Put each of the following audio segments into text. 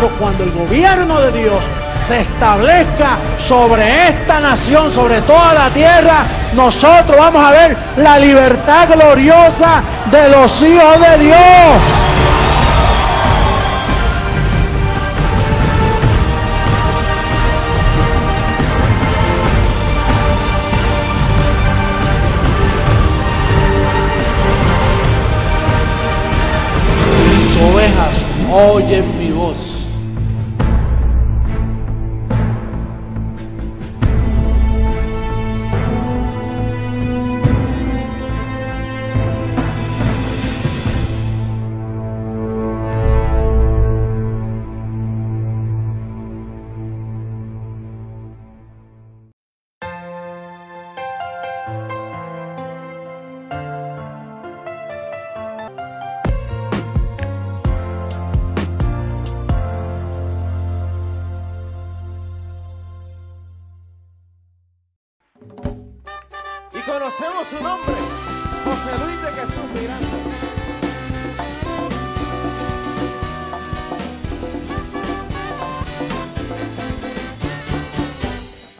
Pero cuando el gobierno de Dios se establezca sobre esta nación, sobre toda la tierra, nosotros vamos a ver la libertad gloriosa de los hijos de Dios. Mis ovejas oyen mi voz. Conocemos su nombre, José Luis de Jesús Miranda.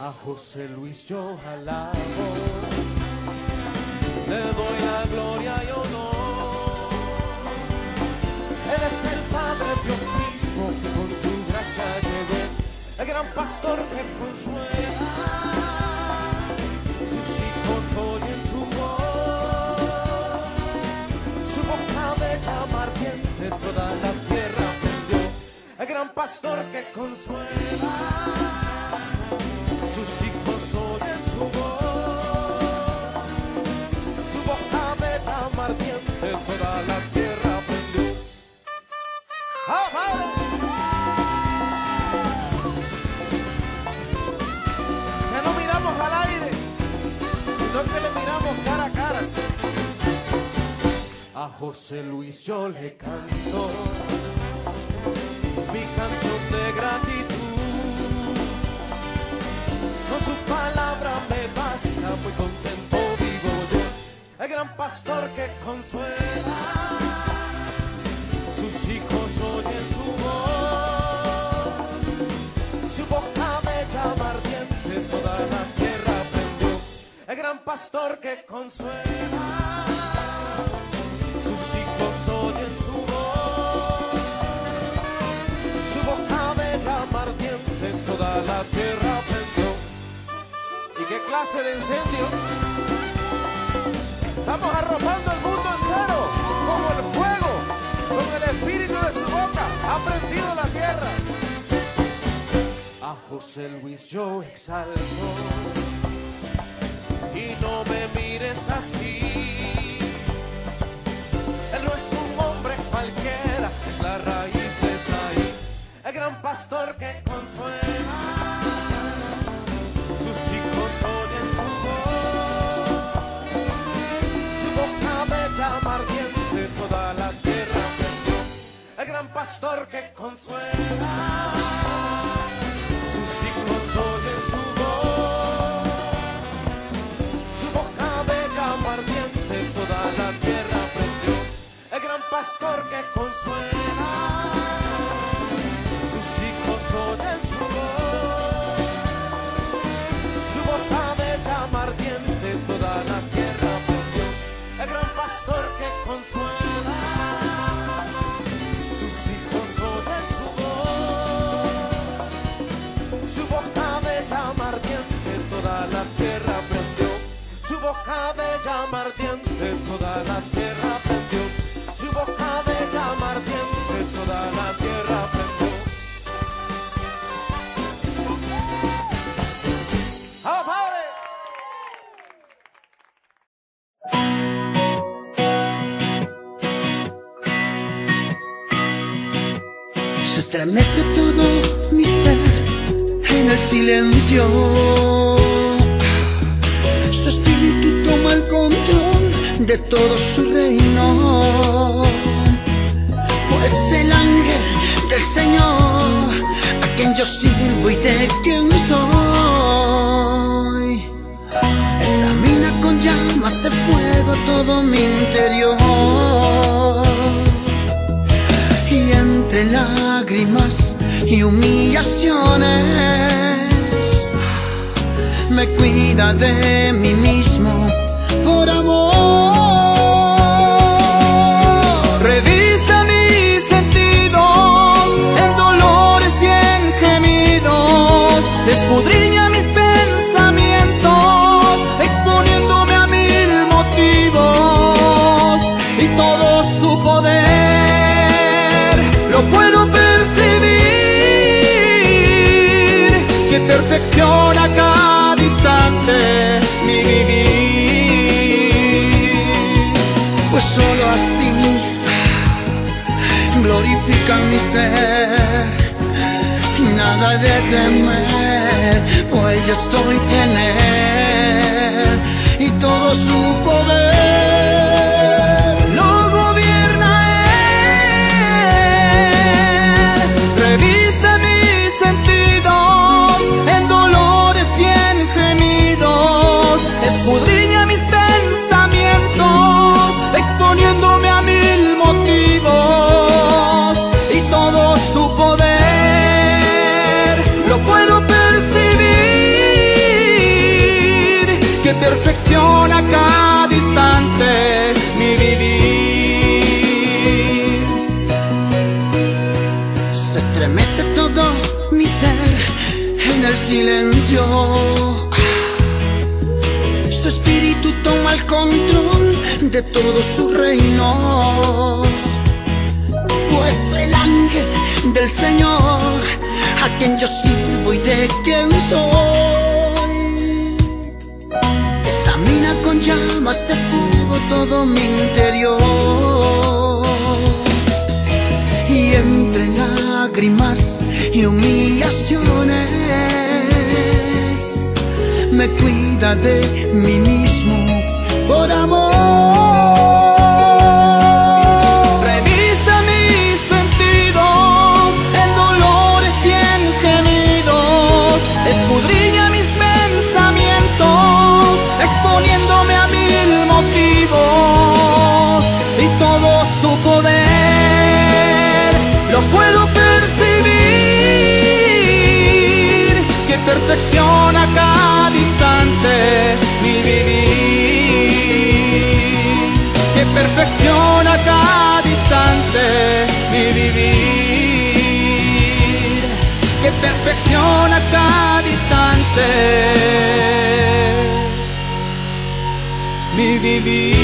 A José Luis yo alabo, le doy la gloria y honor. Él es el Padre Dios mismo que con su gracia llegó, el gran pastor que consuela. Oyen su voz, su boca de llama ardiente toda la tierra prendió, el gran pastor que consuela, sus hijos oyen su voz, su boca de llama ardiente toda la tierra prendió. ¡Ah, Padre! Que no miramos al aire, sino que le miramos cara a cara. A José Luis yo le canto mi canción de gratitud. Con su palabra me basta, muy contento vivo yo. El gran pastor que consuela, sus hijos oyen su voz, su boca de llama ardiente toda la tierra. El gran pastor que consuela, sus hijos oyen su voz, su boca de llama ardiente toda la tierra prendió. ¿Y qué clase de incendio? Estamos arropando el mundo entero, como el fuego, con el espíritu de su boca, ha prendido la tierra. A José Luis yo exalto, y no me mires así. Él no es un hombre cualquiera, es la raíz de Isaí, el gran pastor que consuela, sus hijos oyen su voz, su boca de llama ardiente toda la tierra prendió, el gran pastor que consuela, sus hijos oyen su voz, ardiente toda la tierra prendió, el gran pastor que consuela, sus hijos oyen su voz, su boca de llama ardiente toda la tierra prendió, el gran pastor que consuela, sus hijos oyen su voz, su boca de llama ardiente toda la tierra prendió, su boca de llama ardiente toda la tierra prendió, su boca de llama ardiente toda la tierra prendió. ¡Ah, Padre! Se estremece todo mi ser en el silencio. Su espíritu toma el control de todo su reino. Pues el ángel del Señor, a quien yo sirvo y de quien soy, examina con llamas de fuego todo mi interior. Y entre lágrimas y humillaciones. Me cuida de mí mismo por amor. Revisa mis sentidos en dolores y en gemidos. Escudriña mis pensamientos, exponiéndome a mil motivos. Y todo su poder lo puedo percibir, que perfecciona cada instante mi vivir. Pues solo así glorifica mi ser, nada de temer, pues ya estoy en él y todo su poder lo gobierna él. Revisa mis sentidos en dolores y en gemidos, escudriña mis pensamientos, exponiéndome a mil motivos, y todo su poder lo puedo percibir, que perfecciona cada instante mi vivir. Se estremece todo mi ser en el silencio. Su espíritu toma el control de todo su reino, pues el ángel del Señor, a quien yo sirvo y de quien soy, examina con llamas de fuego todo mi interior, y entre lágrimas y humillaciones me cuida de mí mismo por amor. Revisa mis sentidos en dolores y en gemidos, escudriña mis pensamientos, exponiéndome a mil motivos, y todo su poder lo puedo percibir, que perfecciona cada instante mi vivir, que perfecciona cada instante mi vivir, que perfecciona cada instante mi vivir.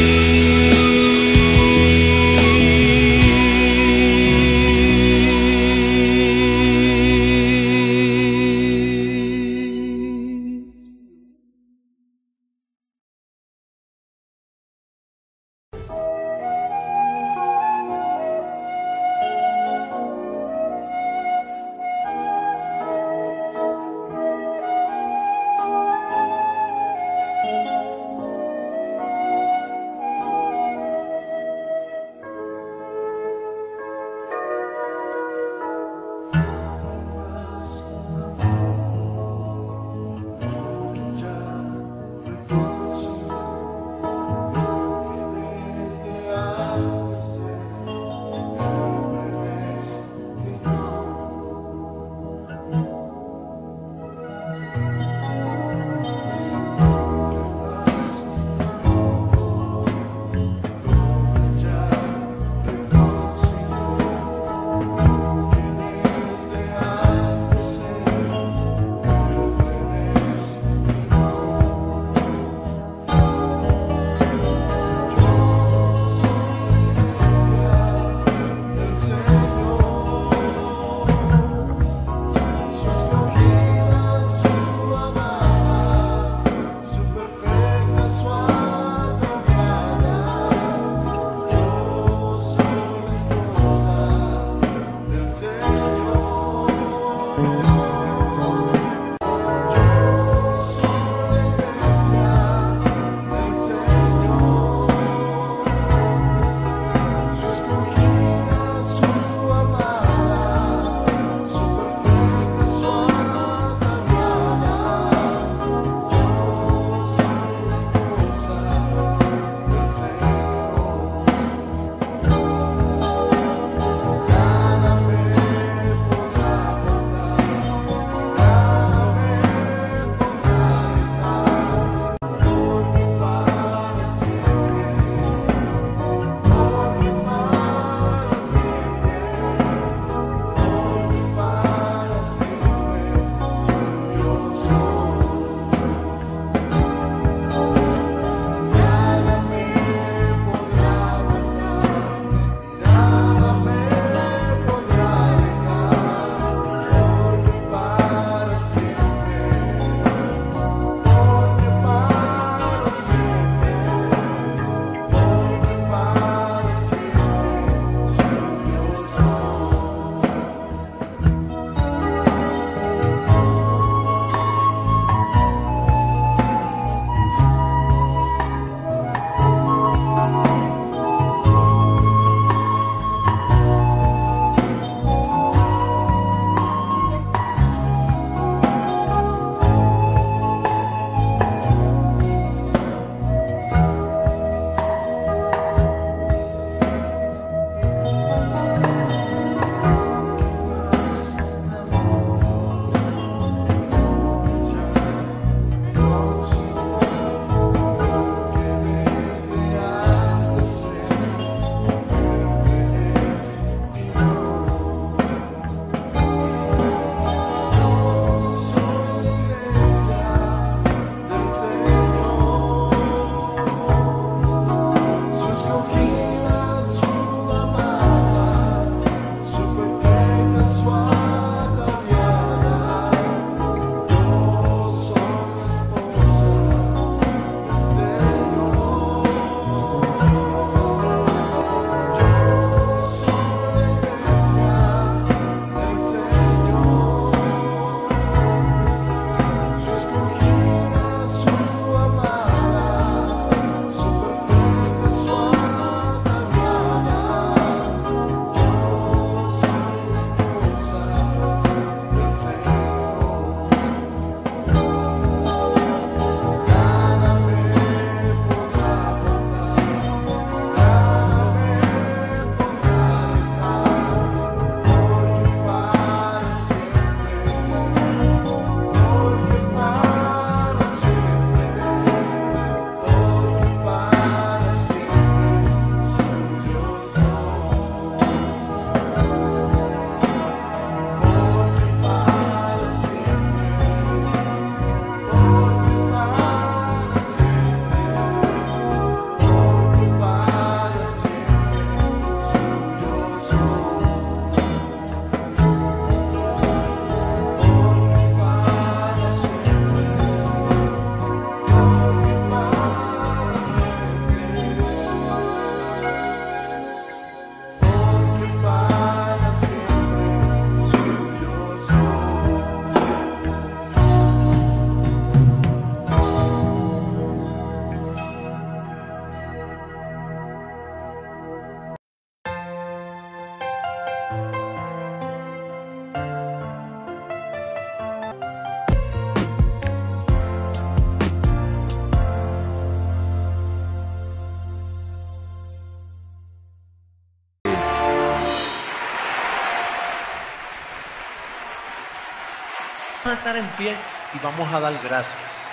a estar en pie y vamos a dar gracias.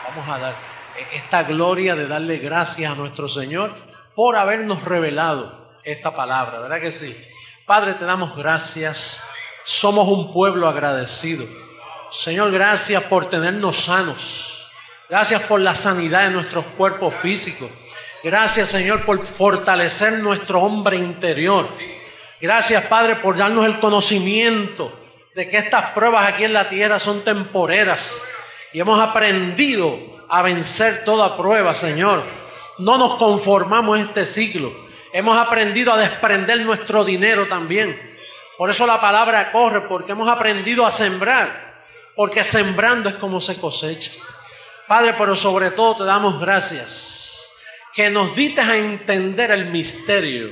Vamos a dar esta gloria de darle gracias a nuestro Señor por habernos revelado esta palabra, ¿verdad que sí? Padre, te damos gracias. Somos un pueblo agradecido. Señor, gracias por tenernos sanos. Gracias por la sanidad de nuestros cuerpos físicos. Gracias, Señor, por fortalecer nuestro hombre interior. Gracias, Padre, por darnos el conocimiento de que estas pruebas aquí en la tierra son temporeras. Y hemos aprendido a vencer toda prueba, Señor. No nos conformamos a este ciclo. Hemos aprendido a desprender nuestro dinero también. Por eso la palabra corre, porque hemos aprendido a sembrar. Porque sembrando es como se cosecha. Padre, pero sobre todo te damos gracias que nos diste a entender el misterio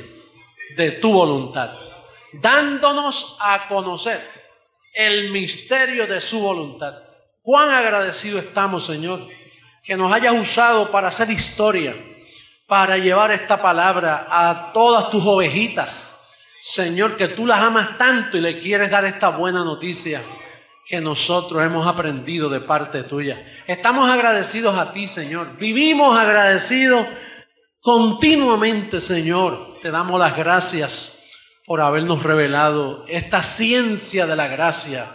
de tu voluntad, dándonos a conocer el misterio de su voluntad. Cuán agradecidos estamos, Señor, que nos hayas usado para hacer historia, para llevar esta palabra a todas tus ovejitas, Señor, que tú las amas tanto y le quieres dar esta buena noticia que nosotros hemos aprendido de parte tuya. Estamos agradecidos a ti, Señor. Vivimos agradecidos continuamente, Señor. Te damos las gracias por habernos revelado esta ciencia de la gracia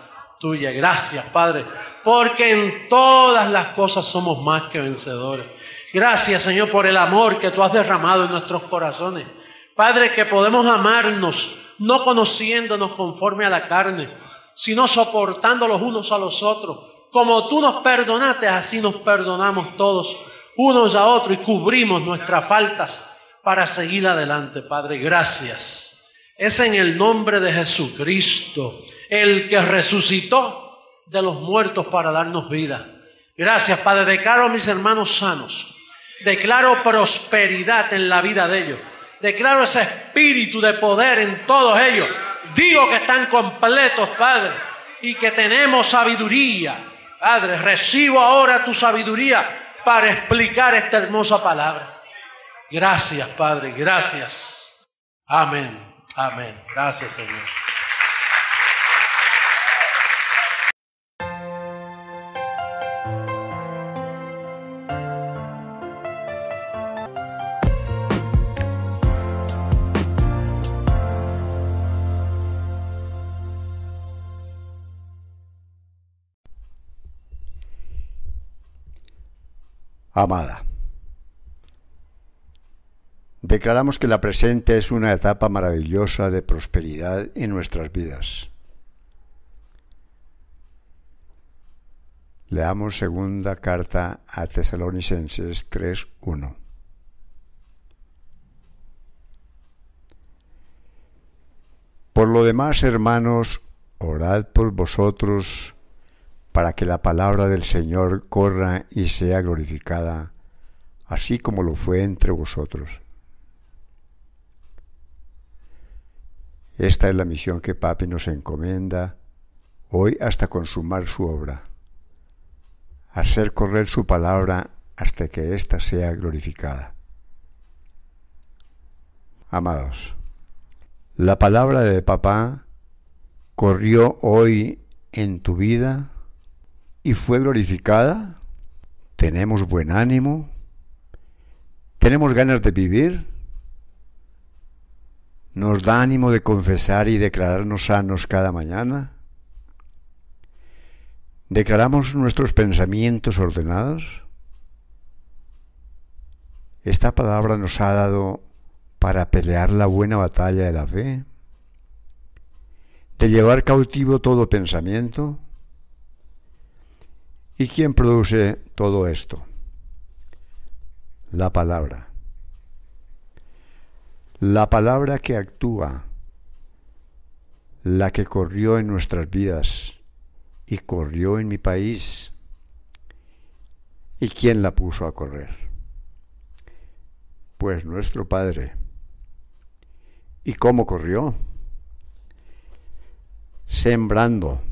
tuya. Gracias, Padre, porque en todas las cosas somos más que vencedores. Gracias, Señor, por el amor que tú has derramado en nuestros corazones. Padre, que podemos amarnos, no conociéndonos conforme a la carne, sino soportando los unos a los otros. Como tú nos perdonaste, así nos perdonamos todos, unos a otros, y cubrimos nuestras faltas para seguir adelante, Padre. Gracias. Es en el nombre de Jesucristo, el que resucitó de los muertos para darnos vida. Gracias, Padre. Declaro a mis hermanos sanos. Declaro prosperidad en la vida de ellos. Declaro ese espíritu de poder en todos ellos. Digo que están completos, Padre, y que tenemos sabiduría. Padre, recibo ahora tu sabiduría para explicar esta hermosa palabra. Gracias, Padre, gracias. Amén, amén. Gracias, Señor. Amada, declaramos que la presente es una etapa maravillosa de prosperidad en nuestras vidas. Leamos segunda carta a Tesalonicenses 3:1. Por lo demás, hermanos, orad por vosotros para que la palabra del Señor corra y sea glorificada, así como lo fue entre vosotros. Esta es la misión que Papi nos encomienda hoy hasta consumar su obra, hacer correr su palabra hasta que ésta sea glorificada. Amados, la palabra de Papá corrió hoy en tu vida y fue glorificada. Tenemos buen ánimo, tenemos ganas de vivir, nos da ánimo de confesar y declararnos sanos cada mañana. ¿Declaramos nuestros pensamientos ordenados? Esta palabra nos ha dado para pelear la buena batalla de la fe, de llevar cautivo todo pensamiento. ¿Y quién produce todo esto? La palabra. La palabra que actúa, la que corrió en nuestras vidas y corrió en mi país. ¿Y quién la puso a correr? Pues nuestro Padre. ¿Y cómo corrió? Sembrando.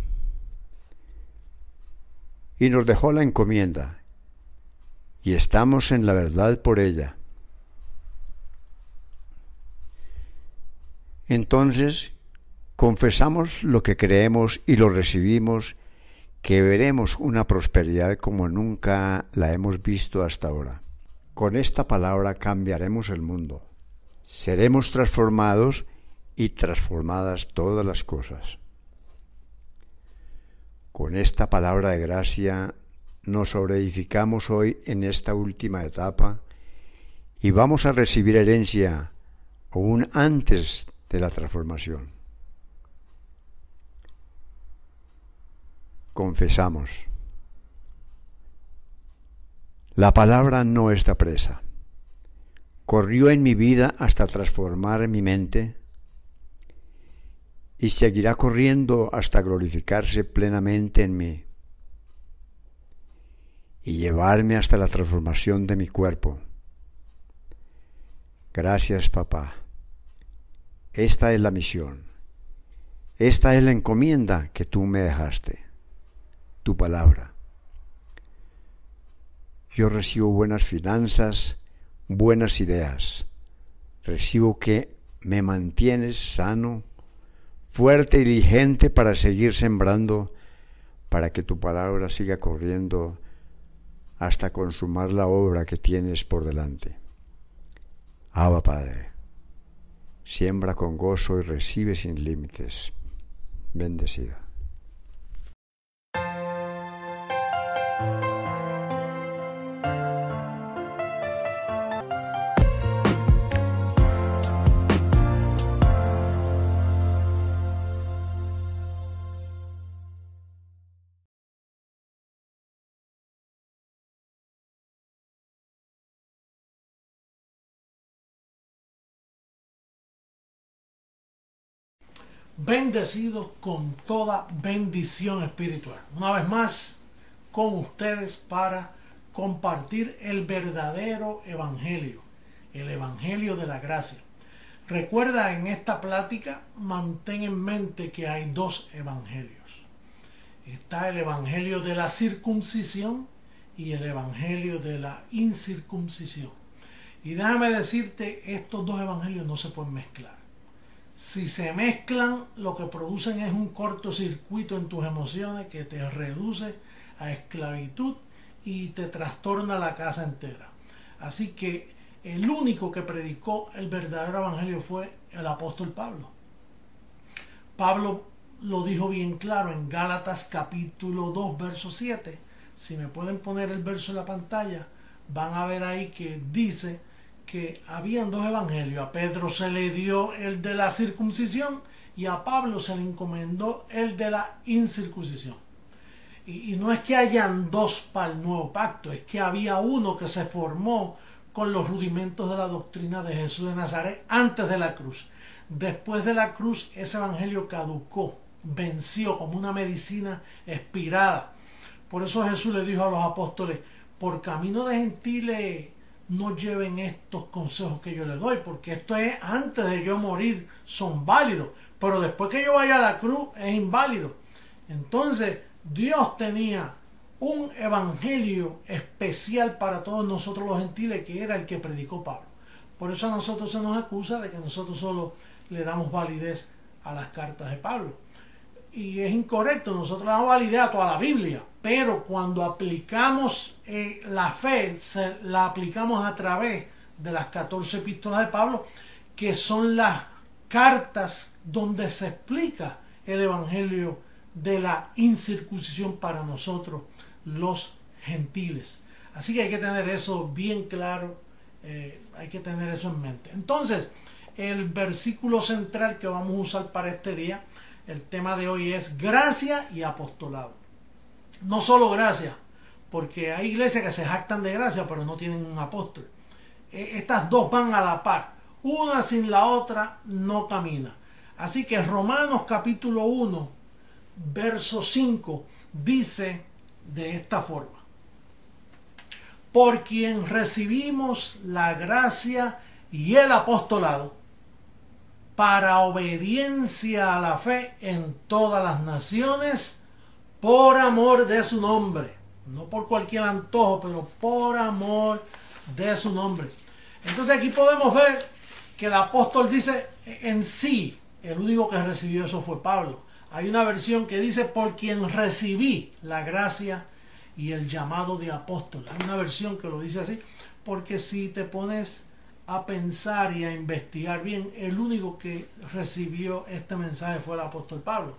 Y nos dejó la encomienda, y estamos en la verdad por ella. Entonces, confesamos lo que creemos y lo recibimos, que veremos una prosperidad como nunca la hemos visto hasta ahora. Con esta palabra cambiaremos el mundo. Seremos transformados y transformadas todas las cosas. Con esta palabra de gracia nos sobreedificamos hoy en esta última etapa y vamos a recibir herencia aún antes de la transformación. Confesamos. La palabra no está presa. Corrió en mi vida hasta transformar mi mente y seguirá corriendo hasta glorificarse plenamente en mí y llevarme hasta la transformación de mi cuerpo. Gracias, papá. Esta es la misión. Esta es la encomienda que tú me dejaste, tu palabra. Yo recibo buenas finanzas, buenas ideas. Recibo que me mantienes sano, fuerte y diligente para seguir sembrando, para que tu palabra siga corriendo hasta consumar la obra que tienes por delante. Abba, Padre, siembra con gozo y recibe sin límites. Bendecida. Bendecidos con toda bendición espiritual. Una vez más con ustedes para compartir el verdadero evangelio, el evangelio de la gracia. Recuerda, en esta plática mantén en mente que hay dos evangelios. Está el evangelio de la circuncisión y el evangelio de la incircuncisión. Y déjame decirte, estos dos evangelios no se pueden mezclar. Si se mezclan, lo que producen es un cortocircuito en tus emociones que te reduce a esclavitud y te trastorna la casa entera. Así que el único que predicó el verdadero evangelio fue el apóstol Pablo. Pablo lo dijo bien claro en Gálatas capítulo 2, verso 7. Si me pueden poner el verso en la pantalla, van a ver ahí que dice que habían dos evangelios. A Pedro se le dio el de la circuncisión y a Pablo se le encomendó el de la incircuncisión. Y no es que hayan dos para el nuevo pacto, es que había uno que se formó con los rudimentos de la doctrina de Jesús de Nazaret antes de la cruz. Después de la cruz, ese evangelio caducó, venció como una medicina expirada. Por eso Jesús le dijo a los apóstoles: por camino de gentiles no lleven estos consejos que yo les doy, porque esto es antes de yo morir, son válidos, pero después que yo vaya a la cruz es inválido. Entonces Dios tenía un evangelio especial para todos nosotros los gentiles, que era el que predicó Pablo. Por eso a nosotros se nos acusa de que nosotros solo le damos validez a las cartas de Pablo. Y es incorrecto, nosotros le damos validez a toda la Biblia, pero cuando aplicamos la fe, la aplicamos a través de las 14 epístolas de Pablo, que son las cartas donde se explica el evangelio de la incircuncisión para nosotros los gentiles. Así que hay que tener eso bien claro, hay que tener eso en mente. Entonces, el versículo central que vamos a usar para este día, el tema de hoy, es gracia y apostolado. No solo gracia, porque hay iglesias que se jactan de gracia pero no tienen un apóstol. Estas dos van a la par, una sin la otra no camina. Así que Romanos capítulo 1 verso 5 dice de esta forma: por quien recibimos la gracia y el apostolado para obediencia a la fe en todas las naciones, por amor de su nombre. No por cualquier antojo, pero por amor de su nombre. Entonces aquí podemos ver que el apóstol dice en sí, el único que recibió eso fue Pablo. Hay una versión que dice por quien recibí la gracia y el llamado de apóstol. Hay una versión que lo dice así, porque si te pones a pensar y a investigar bien, el único que recibió este mensaje fue el apóstol Pablo.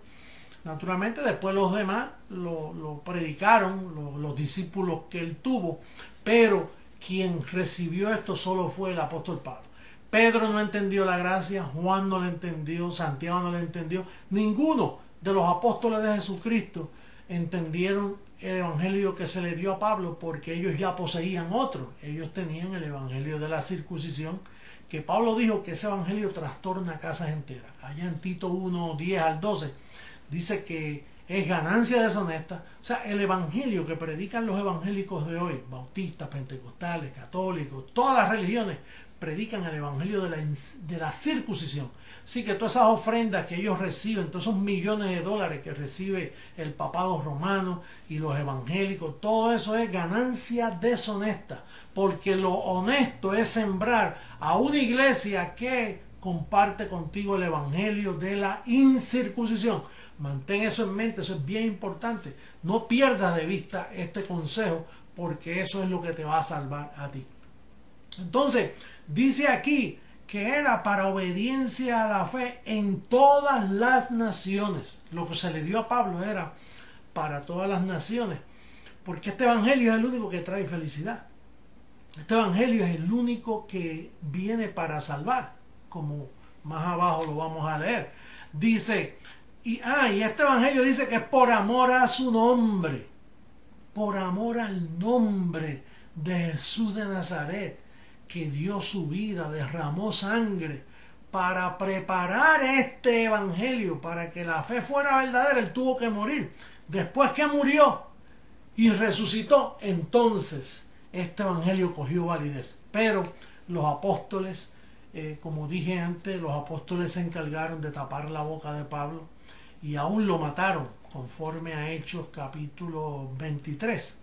Naturalmente después los demás lo predicaron, los discípulos que él tuvo, pero quien recibió esto solo fue el apóstol Pablo. Pedro no entendió la gracia, Juan no la entendió, Santiago no la entendió, ninguno de los apóstoles de Jesucristo entendieron el evangelio que se le dio a Pablo, porque ellos ya poseían otro. Ellos tenían el evangelio de la circuncisión, que Pablo dijo que ese evangelio trastorna casas enteras. Allá en Tito 1, 10 al 12 dice que es ganancia deshonesta. O sea, el evangelio que predican los evangélicos de hoy, bautistas, pentecostales, católicos, todas las religiones predican el evangelio de la circuncisión. Así que todas esas ofrendas que ellos reciben, todos esos millones de dólares que recibe el papado romano y los evangélicos, todo eso es ganancia deshonesta, porque lo honesto es sembrar a una iglesia que comparte contigo el evangelio de la incircuncisión. Mantén eso en mente, eso es bien importante. No pierdas de vista este consejo, porque eso es lo que te va a salvar a ti. Entonces, dice aquí que era para obediencia a la fe en todas las naciones. Lo que se le dio a Pablo era para todas las naciones, porque este evangelio es el único que trae felicidad. Este evangelio es el único que viene para salvar, como más abajo lo vamos a leer. Dice, y este evangelio dice que es por amor a su nombre, por amor al nombre de Jesús de Nazaret, que dio su vida, derramó sangre para preparar este evangelio, para que la fe fuera verdadera. Él tuvo que morir. Después que murió y resucitó, entonces este evangelio cogió validez. Pero los apóstoles, como dije antes, los apóstoles se encargaron de tapar la boca de Pablo y aún lo mataron, conforme a Hechos capítulo 23.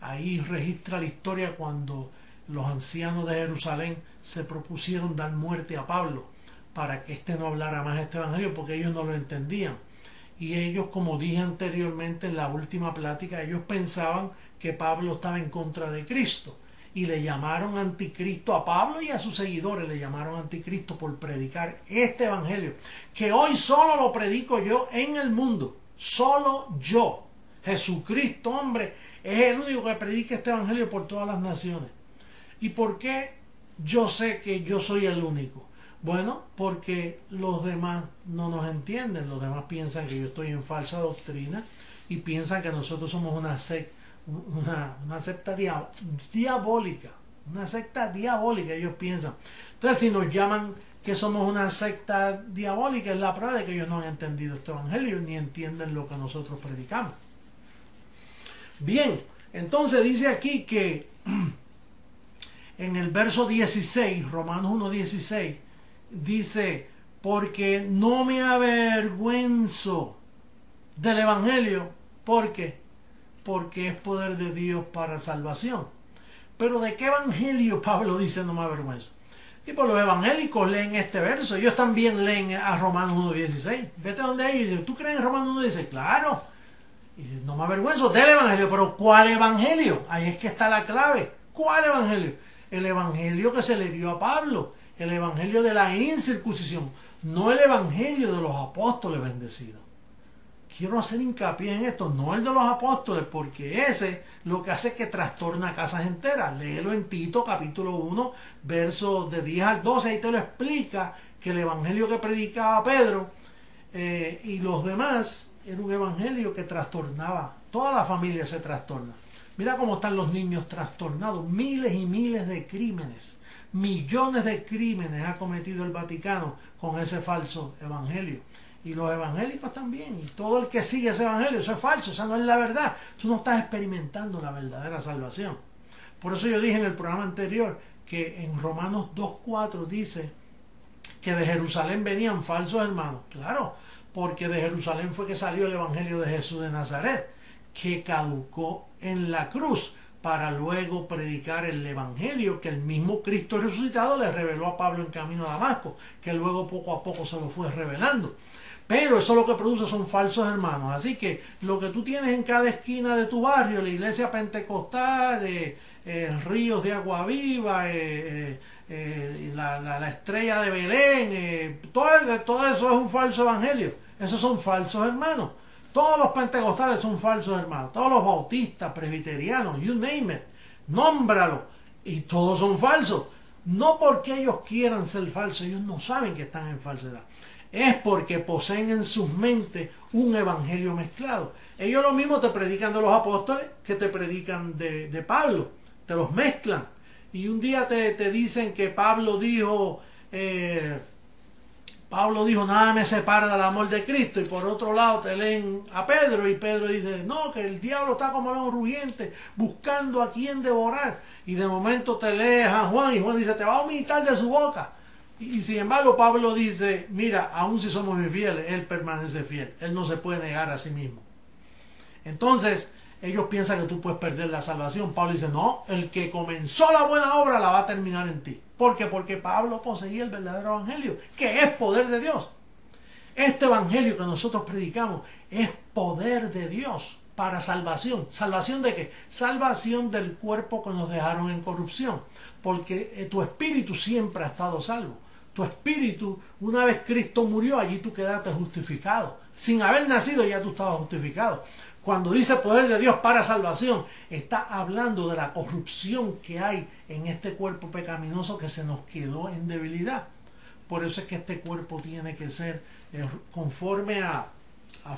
Ahí registra la historia cuando los ancianos de Jerusalén se propusieron dar muerte a Pablo para que éste no hablara más este evangelio, porque ellos no lo entendían. Y ellos, como dije anteriormente en la última plática, ellos pensaban que Pablo estaba en contra de Cristo y le llamaron anticristo a Pablo y a sus seguidores, le llamaron anticristo por predicar este evangelio, que hoy solo lo predico yo en el mundo, solo yo. Jesucristo, hombre, es el único que predica este evangelio por todas las naciones. ¿Y por qué yo sé que yo soy el único? Bueno, porque los demás no nos entienden. Los demás piensan que yo estoy en falsa doctrina y piensan que nosotros somos una secta diabólica. Una secta diabólica, ellos piensan. Entonces, si nos llaman que somos una secta diabólica, es la prueba de que ellos no han entendido este evangelio ni entienden lo que nosotros predicamos. Bien, entonces dice aquí que en el verso 16, Romanos 1:16, dice, porque no me avergüenzo del evangelio. ¿Por qué? Porque es poder de Dios para salvación. Pero ¿de qué evangelio Pablo dice no me avergüenzo? Y por los evangélicos leen este verso, ellos también leen a Romanos 1:16. Vete donde hay y dice, ¿tú crees en Romanos 1:16? Claro. Y dice, no me avergüenzo del evangelio. Pero ¿cuál evangelio? Ahí es que está la clave. ¿Cuál evangelio? El evangelio que se le dio a Pablo, el evangelio de la incircuncisión, no el evangelio de los apóstoles bendecidos. Quiero hacer hincapié en esto, no el de los apóstoles, porque ese lo que hace es que trastorna casas enteras. Léelo en Tito capítulo 1, versos de 10 al 12, ahí te lo explica, que el evangelio que predicaba Pedro y los demás era un evangelio que trastornaba, toda la familia se trastorna. Mira cómo están los niños trastornados, miles y miles de crímenes, millones de crímenes ha cometido el Vaticano con ese falso evangelio. Y los evangélicos también, y todo el que sigue ese evangelio, eso es falso, esa no es la verdad. Tú no estás experimentando la verdadera salvación. Por eso yo dije en el programa anterior que en Romanos 2:4 dice que de Jerusalén venían falsos hermanos. Claro, porque de Jerusalén fue que salió el evangelio de Jesús de Nazaret, que caducó en la cruz para luego predicar el evangelio que el mismo Cristo resucitado le reveló a Pablo en camino a Damasco, que luego poco a poco se lo fue revelando. Pero eso lo que produce son falsos hermanos. Así que lo que tú tienes en cada esquina de tu barrio, la iglesia pentecostal, ríos de agua viva, la estrella de Belén, todo eso es un falso evangelio. Esos son falsos hermanos. Todos los pentecostales son falsos hermanos. Todos los bautistas, presbiterianos, you name it. Nómbralo. Y todos son falsos. No porque ellos quieran ser falsos, ellos no saben que están en falsedad. Es porque poseen en sus mentes un evangelio mezclado. Ellos lo mismo te predican de los apóstoles que te predican de Pablo. Te los mezclan. Y un día te dicen que Pablo dijo, nada me separa del amor de Cristo. Y por otro lado te leen a Pedro y Pedro dice, no, que el diablo está como león rugiente buscando a quien devorar. Y de momento te lees a Juan y Juan dice, te va a vomitar de su boca. Y sin embargo Pablo dice, mira, aun si somos infieles, Él permanece fiel. Él no se puede negar a sí mismo. Entonces, ellos piensan que tú puedes perder la salvación. Pablo dice, no, el que comenzó la buena obra la va a terminar en ti. ¿Por qué? Porque Pablo poseía el verdadero evangelio, que es poder de Dios. Este evangelio que nosotros predicamos es poder de Dios para salvación. ¿Salvación de qué? Salvación del cuerpo que nos dejaron en corrupción. Porque tu espíritu siempre ha estado salvo. Tu espíritu, una vez Cristo murió, allí tú quedaste justificado. Sin haber nacido ya tú estabas justificado. Cuando dice poder de Dios para salvación, está hablando de la corrupción que hay en este cuerpo pecaminoso que se nos quedó en debilidad. Por eso es que este cuerpo tiene que ser conforme a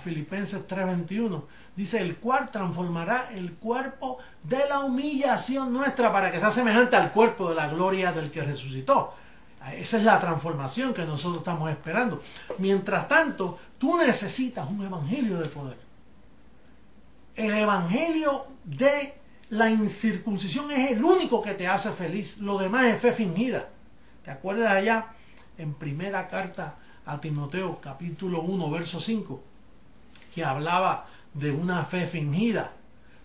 Filipenses 3:21. Dice, el cual transformará el cuerpo de la humillación nuestra para que sea semejante al cuerpo de la gloria del que resucitó. Esa es la transformación que nosotros estamos esperando. Mientras tanto, tú necesitas un evangelio de poder. El evangelio de la incircuncisión es el único que te hace feliz. Lo demás es fe fingida. ¿Te acuerdas allá en primera carta a Timoteo, capítulo 1, verso 5, que hablaba de una fe fingida?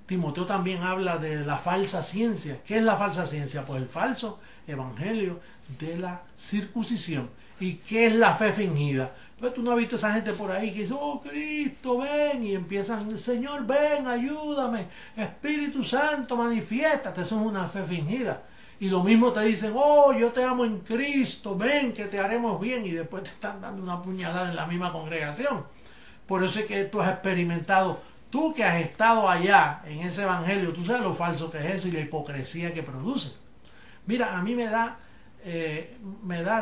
Timoteo también habla de la falsa ciencia. ¿Qué es la falsa ciencia? Pues el falso evangelio de la circuncisión. ¿Y qué es la fe fingida? Pues tú no has visto esa gente por ahí que dice, oh Cristo, ven, y empiezan, Señor, ven, ayúdame, Espíritu Santo, manifiéstate. Eso es una fe fingida. Y lo mismo te dicen, oh, yo te amo en Cristo, ven, que te haremos bien, y después te están dando una puñalada en la misma congregación. Por eso es que tú has experimentado, tú que has estado allá en ese evangelio, tú sabes lo falso que es eso y la hipocresía que produce. Mira, a mí me da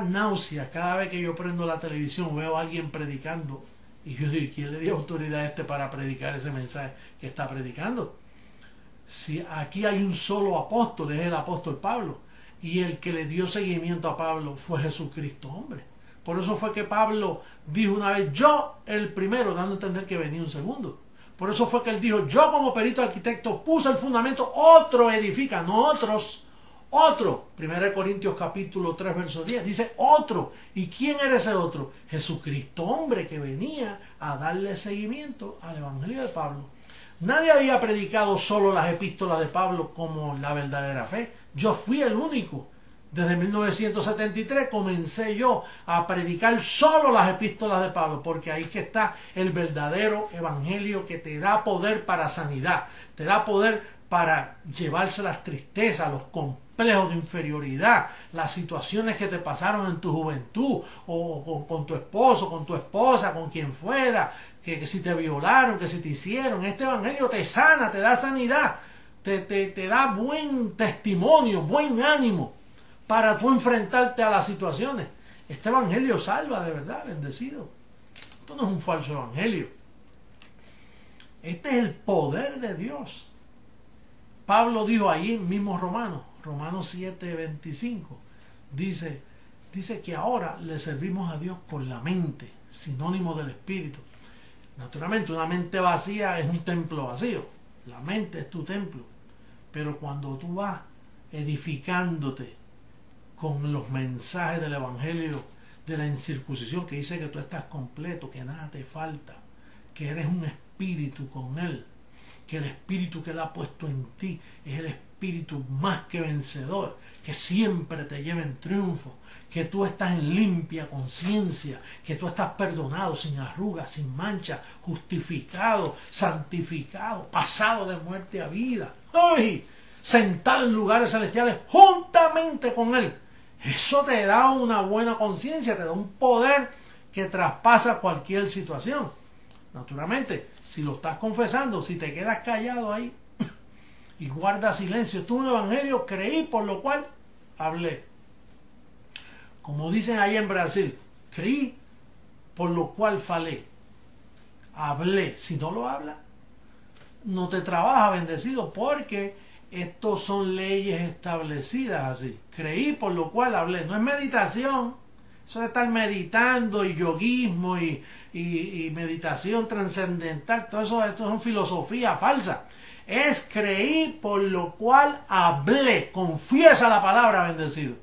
náusea cada vez que yo prendo la televisión, veo a alguien predicando y yo digo, ¿quién le dio autoridad a este para predicar ese mensaje que está predicando? Si aquí hay un solo apóstol, es el apóstol Pablo, y el que le dio seguimiento a Pablo fue Jesucristo, hombre. Por eso fue que Pablo dijo una vez, yo el primero, dando a entender que venía un segundo. Por eso fue que él dijo, yo como perito arquitecto puse el fundamento, otro edifica, no otros. Otro, 1 Corintios capítulo 3, verso 10, dice otro. ¿Y quién era ese otro? Jesucristo, hombre, que venía a darle seguimiento al evangelio de Pablo. Nadie había predicado solo las epístolas de Pablo como la verdadera fe. Yo fui el único. Desde 1973 comencé yo a predicar solo las epístolas de Pablo, porque ahí que está el verdadero evangelio que te da poder para sanidad, te da poder para llevarse las tristezas, los complejos de inferioridad, las situaciones que te pasaron en tu juventud, o con tu esposo, con tu esposa, con quien fuera, que si te violaron, que si te hicieron. Este evangelio te sana, te da sanidad, te da buen testimonio, buen ánimo para tú enfrentarte a las situaciones. Este evangelio salva de verdad, bendecido. Esto no es un falso evangelio. Este es el poder de Dios. Pablo dijo allí mismo Romanos 7:25, dice que ahora le servimos a Dios con la mente, sinónimo del espíritu. Naturalmente una mente vacía es un templo vacío, la mente es tu templo, pero cuando tú vas edificándote con los mensajes del evangelio de la incircuncisión, que dice que tú estás completo, que nada te falta, que eres un espíritu con él, que el espíritu que Él ha puesto en ti es el espíritu más que vencedor, que siempre te lleva en triunfo, que tú estás en limpia conciencia, que tú estás perdonado, sin arrugas, sin mancha, justificado, santificado, pasado de muerte a vida, ¡ay!, sentado en lugares celestiales juntamente con Él. Eso te da una buena conciencia, te da un poder que traspasa cualquier situación. Naturalmente, si lo estás confesando, si te quedas callado ahí y guardas silencio, tú en el evangelio creí, por lo cual hablé. Como dicen ahí en Brasil, creí, por lo cual falé. Hablé. Si no lo hablas, no te trabaja, bendecido, porque estos son leyes establecidas así. Creí, por lo cual hablé. No es meditación. Eso de estar meditando y yoguismo y meditación trascendental, todo eso, esto son filosofía falsa. Es creí, por lo cual hablé. Confiesa la palabra, bendecido.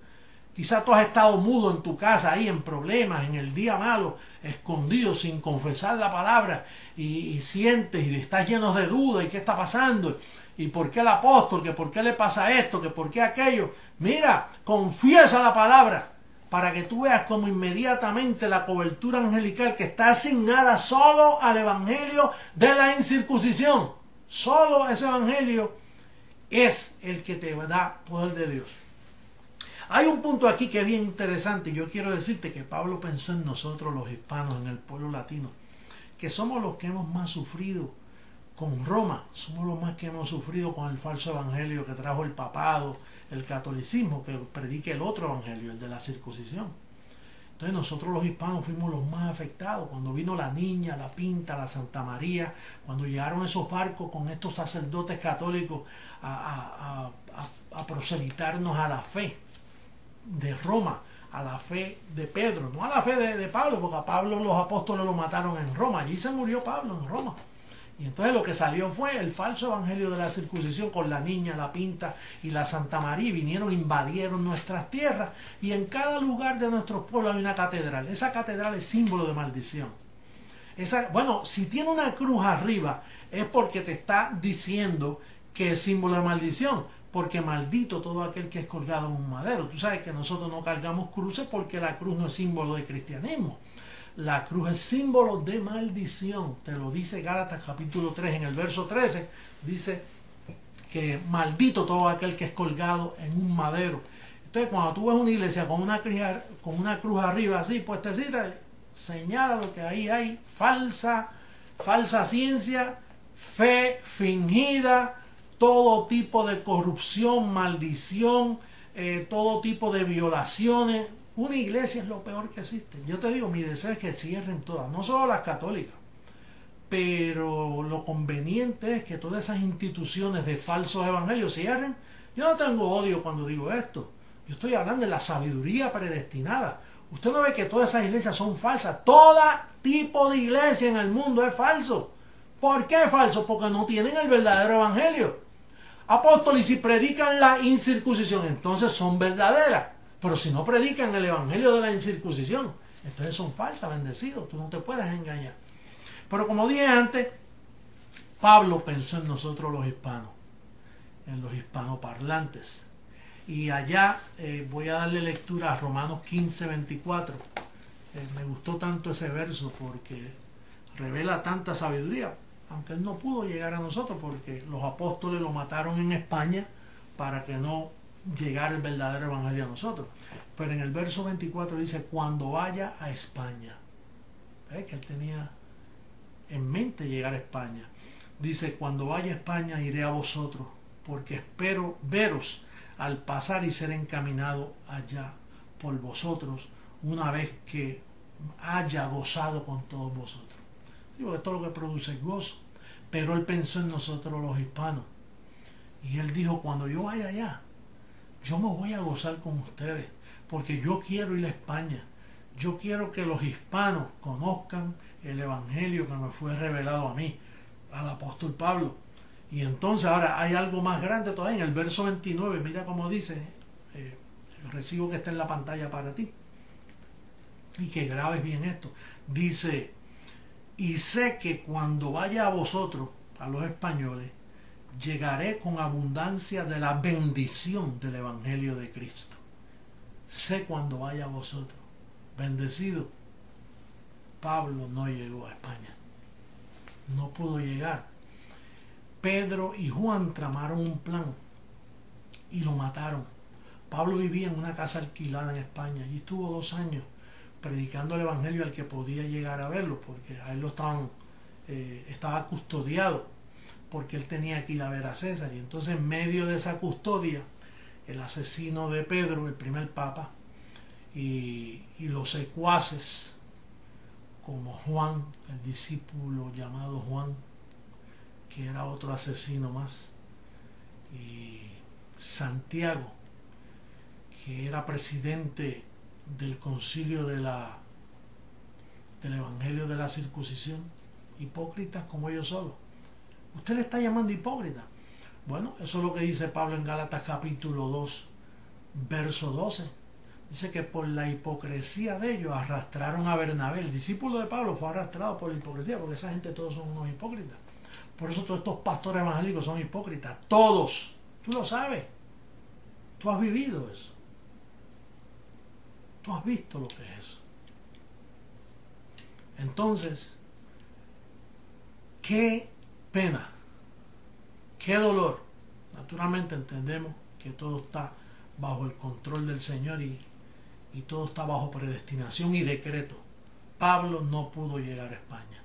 Quizás tú has estado mudo en tu casa, ahí en problemas, en el día malo, escondido, sin confesar la palabra, y sientes y estás lleno de dudas, y qué está pasando, y por qué el apóstol, que por qué le pasa esto, que por qué aquello. Mira, confiesa la palabra, para que tú veas como inmediatamente la cobertura angelical que está asignada solo al evangelio de la incircuncisión. Solo ese evangelio es el que te da poder de Dios. Hay un punto aquí que es bien interesante, y yo quiero decirte que Pablo pensó en nosotros los hispanos, en el pueblo latino, que somos los que hemos más sufrido con Roma, somos los más que hemos sufrido con el falso evangelio que trajo el papado, el catolicismo, que predica el otro evangelio, el de la circuncisión. Entonces nosotros los hispanos fuimos los más afectados. Cuando vino la Niña, la Pinta, la Santa María, cuando llegaron esos barcos con estos sacerdotes católicos a proselitarnos a la fe de Roma, a la fe de Pedro, no a la fe de Pablo, porque a Pablo los apóstoles lo mataron en Roma, allí se murió Pablo en Roma. Y entonces lo que salió fue el falso evangelio de la circuncisión con la Niña, la Pinta y la Santa María. Vinieron, invadieron nuestras tierras, y en cada lugar de nuestros pueblos hay una catedral. Esa catedral es símbolo de maldición. Bueno, si tiene una cruz arriba es porque te está diciendo que es símbolo de maldición, porque maldito todo aquel que es colgado en un madero. Tú sabes que nosotros no cargamos cruces porque la cruz no es símbolo de cristianismo. La cruz es símbolo de maldición. Te lo dice Gálatas capítulo 3 en el verso 13. Dice que maldito todo aquel que es colgado en un madero. Entonces cuando tú ves una iglesia con una cruz arriba así puestecita, señala lo que ahí hay: falsa ciencia, fe fingida, todo tipo de corrupción, maldición, todo tipo de violaciones. Una iglesia es lo peor que existe. Yo te digo, mi deseo es que cierren todas, no solo las católicas, pero lo conveniente es que todas esas instituciones de falsos evangelios cierren. Yo no tengo odio cuando digo esto. Yo estoy hablando de la sabiduría predestinada. Usted no ve que todas esas iglesias son falsas. Todo tipo de iglesia en el mundo es falso. ¿Por qué es falso? Porque no tienen el verdadero evangelio. Apóstoles, si predican la incircuncisión, entonces son verdaderas. Pero si no predican el evangelio de la incircuncisión, entonces son falsas, bendecidos. Tú no te puedes engañar. Pero como dije antes, Pablo pensó en nosotros los hispanos, en los hispanoparlantes. Y allá voy a darle lectura a Romanos 15:24. Me gustó tanto ese verso porque revela tanta sabiduría, aunque él no pudo llegar a nosotros porque los apóstoles lo mataron en España para que no llegara el verdadero evangelio a nosotros. Pero en el verso 24 dice: cuando vaya a España. ¿Ves? Que él tenía en mente llegar a España. Dice: cuando vaya a España iré a vosotros, porque espero veros al pasar y ser encaminado allá por vosotros, una vez que haya gozado con todos vosotros. Sí, porque todo lo que produce es gozo. Pero él pensó en nosotros los hispanos, y él dijo: cuando yo vaya allá, yo me voy a gozar con ustedes, porque yo quiero ir a España. Yo quiero que los hispanos conozcan el evangelio que me fue revelado a mí, al apóstol Pablo. Y entonces ahora hay algo más grande todavía. En el verso 29, mira cómo dice, el recibo que está en la pantalla para ti, y que grabes bien esto. Dice: y sé que cuando vaya a vosotros, a los españoles, llegaré con abundancia de la bendición del Evangelio de Cristo. Sé cuando vaya a vosotros. Bendecido. Pablo no llegó a España. No pudo llegar. Pedro y Juan tramaron un plan y lo mataron. Pablo vivía en una casa alquilada en España y estuvo 2 años predicando el Evangelio al que podía llegar a verlo, porque a él lo estaba custodiado, porque él tenía que ir a ver a César. Y entonces, en medio de esa custodia, el asesino de Pedro, el primer papa, y los secuaces como Juan, el discípulo llamado Juan, que era otro asesino más, y Santiago, que era presidente del concilio del Evangelio de la circuncisión, hipócritas como ellos solos. ¿Usted le está llamando hipócrita? Bueno, eso es lo que dice Pablo en Gálatas capítulo 2, verso 12. Dice que por la hipocresía de ellos arrastraron a Bernabé. El discípulo de Pablo fue arrastrado por la hipocresía, porque esa gente todos son unos hipócritas. Por eso todos estos pastores evangélicos son hipócritas. Todos. Tú lo sabes. Tú has vivido eso. Tú has visto lo que es eso. Entonces, qué pena, qué dolor. Naturalmente entendemos que todo está bajo el control del Señor y todo está bajo predestinación y decreto. Pablo no pudo llegar a España.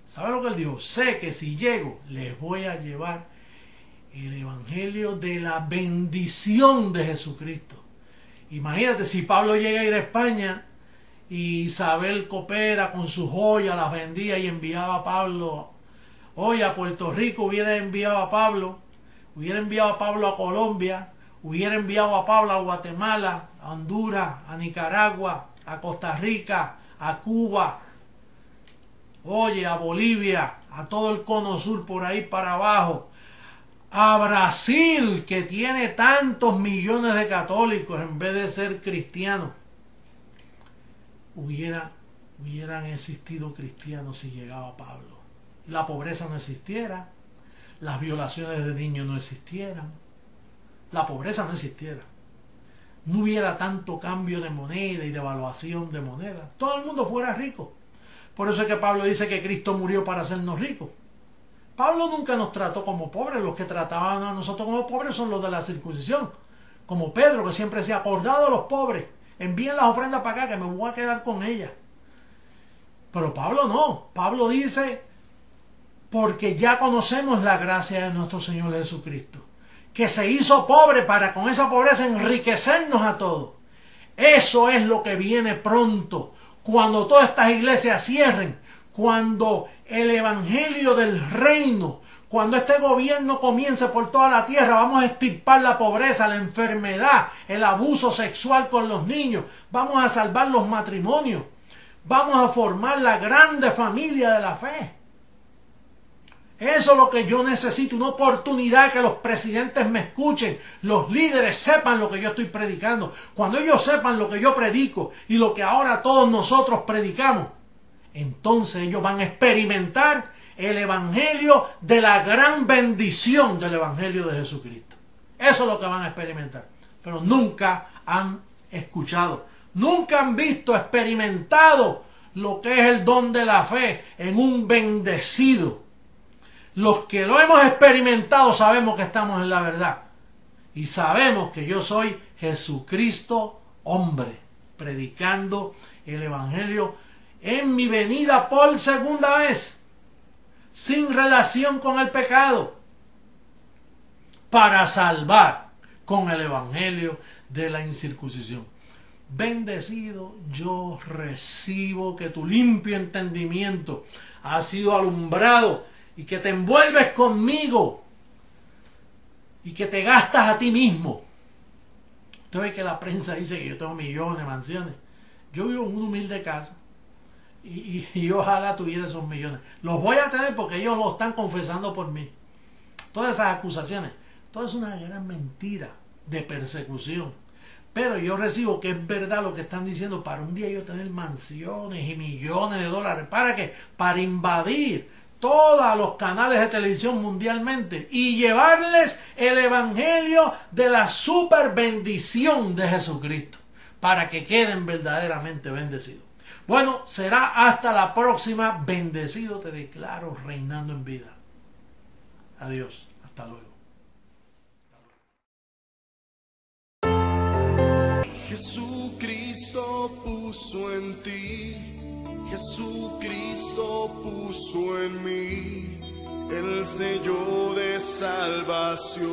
¿Sabe lo que él dijo? Sé que si llego les voy a llevar el Evangelio de la bendición de Jesucristo. Imagínate si Pablo llega a ir a España y Isabel Copera con sus joyas las vendía y enviaba a Pablo. Hoy a Puerto Rico hubiera enviado a Pablo a Colombia, hubiera enviado a Pablo a Guatemala, a Honduras, a Nicaragua, a Costa Rica, a Cuba, oye, a Bolivia, a todo el cono sur por ahí para abajo, a Brasil, que tiene tantos millones de católicos en vez de ser cristianos. Hubieran existido cristianos si llegaba Pablo. La pobreza no existiera, las violaciones de niños no existieran, la pobreza no existiera, no hubiera tanto cambio de moneda y devaluación de moneda, todo el mundo fuera rico. Por eso es que Pablo dice que Cristo murió para hacernos ricos. Pablo nunca nos trató como pobres. Los que trataban a nosotros como pobres son los de la circuncisión, como Pedro, que siempre decía: acordado a los pobres, envíen las ofrendas para acá que me voy a quedar con ellas. Pero Pablo no. Pablo dice: porque ya conocemos la gracia de nuestro Señor Jesucristo, que se hizo pobre para con esa pobreza enriquecernos a todos. Eso es lo que viene pronto, cuando todas estas iglesias cierren, cuando el evangelio del reino, cuando este gobierno comience por toda la tierra. Vamos a extirpar la pobreza, la enfermedad, el abuso sexual con los niños, vamos a salvar los matrimonios, vamos a formar la grande familia de la fe. Eso es lo que yo necesito, una oportunidad que los presidentes me escuchen, los líderes sepan lo que yo estoy predicando. Cuando ellos sepan lo que yo predico y lo que ahora todos nosotros predicamos, entonces ellos van a experimentar el evangelio de la gran bendición del evangelio de Jesucristo. Eso es lo que van a experimentar. Pero nunca han escuchado, nunca han visto, experimentado lo que es el don de la fe en un bendecido. Los que lo hemos experimentado sabemos que estamos en la verdad y sabemos que yo soy Jesucristo hombre, predicando el evangelio en mi venida por segunda vez, sin relación con el pecado, para salvar con el evangelio de la incircuncisión. Bendecido yo recibo que tu limpio entendimiento ha sido alumbrado y que te envuelves conmigo y que te gastas a ti mismo. Usted ve que la prensa dice que yo tengo millones de mansiones. Yo vivo en una humilde casa y ojalá tuviera esos millones. Los voy a tener porque ellos lo están confesando por mí. Todas esas acusaciones, todo es una gran mentira de persecución. Pero yo recibo que es verdad lo que están diciendo, para un día yo tener mansiones y millones de dólares. ¿Para qué? Para invadir todos los canales de televisión mundialmente y llevarles el evangelio de la super bendición de Jesucristo para que queden verdaderamente bendecidos. Bueno, será hasta la próxima. Bendecido te declaro, reinando en vida. Adiós, hasta luego. Jesucristo puso en ti, Jesucristo puso en mí el sello de salvación.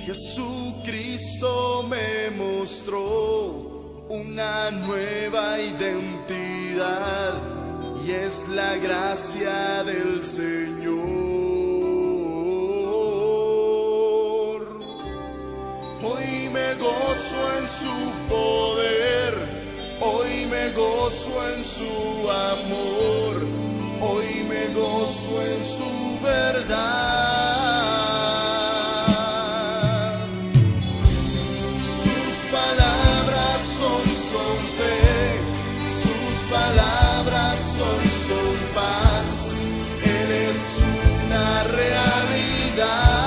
Jesucristo me mostró una nueva identidad y es la gracia del Señor. Hoy me gozo en su poder, hoy me gozo en su amor, hoy me gozo en su verdad. Sus palabras son fe, sus palabras son paz, Él es una realidad.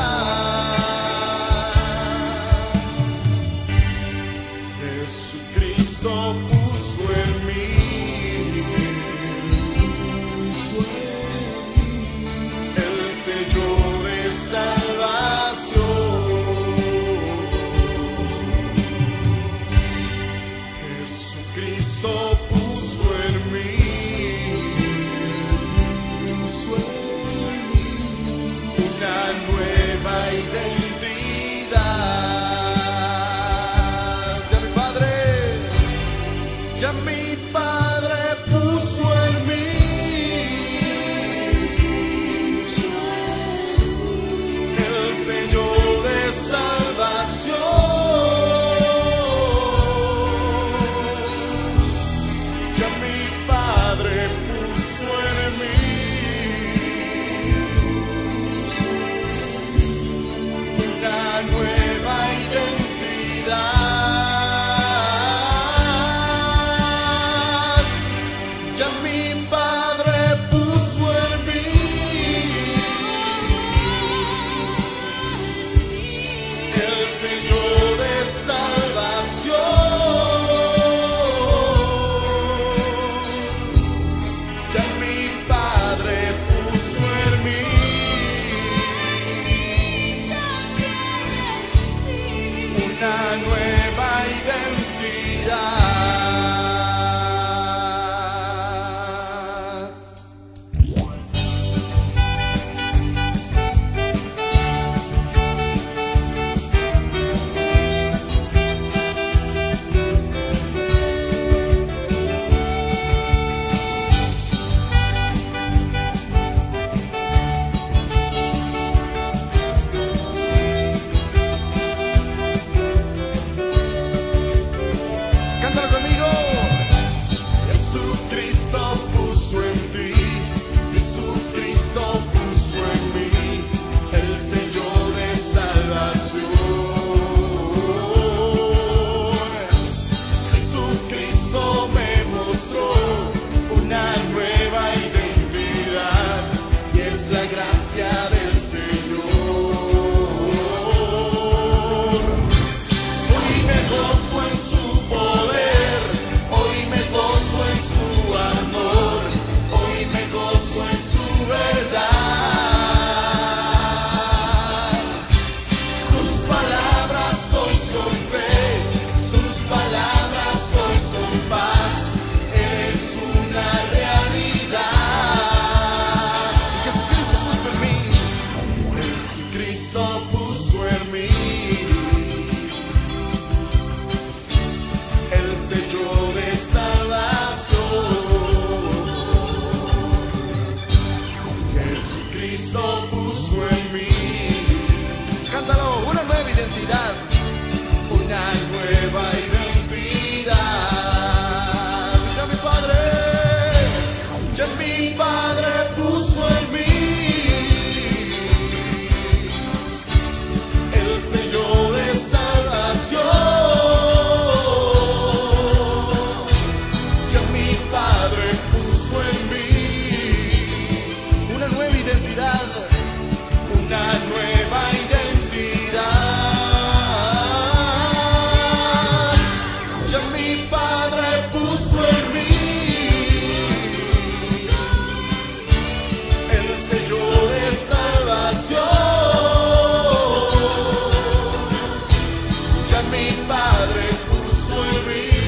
Jesucristo puso en mí el sello de salvación. Jesucristo puso en mí una nueva identidad. Ya mi Padre puso en mí el sello de salvación. Ya mi Padre puso en mí una nueva identidad. Una nueva identidad. Cántalo mi Padre puso en mí.